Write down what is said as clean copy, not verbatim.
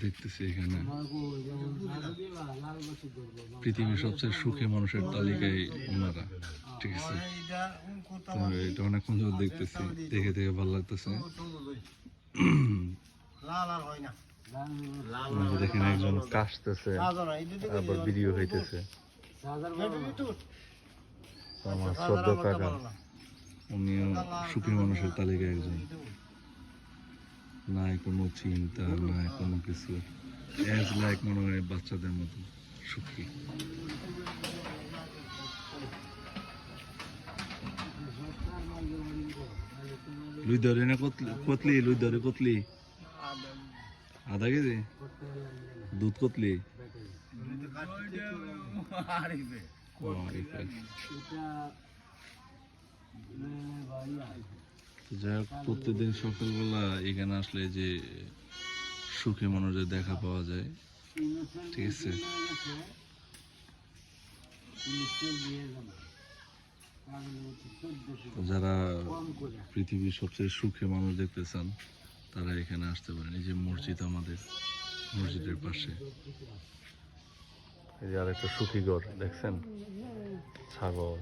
দেখতেছি এখানে পৃথিবীর সবচেয়ে সুখী মানুষের তালিকায় ওনারা, ঠিক আছে। তো এটা অনেকক্ষণ ধরে দেখতেছি, দেখে দেখে ভালো লাগতেছে। দেখেন একজন কাশতেছে, আবার ভিডিও হইতেছে। আমার শ্রদ্ধা কাকা, উনিও সুখী মানুষের তালিকায় একজন। নাই কোনো চিন্তা, নাই কোনো কিছু, এজ লাইক মনে হয় বাচ্চাদের মতো সুখী। লুই ধরে না কতলি, লুই ধরে কতলি আধা কেজি দুধ কতলি। যাই হোক, প্রত্যেকদিন সকালবেলা এখানে আসলে যে সুখী মানুষের দেখা পাওয়া যায়, ঠিক আছে। যারা পৃথিবীর সবচেয়ে সুখী মানুষ দেখতে চান তারা এখানে আসতে পারেন। এই যে মসজিদ, আমাদের মসজিদের পাশে এই যে আরেকটা সুখী ঘর দেখছেন, ছাগল।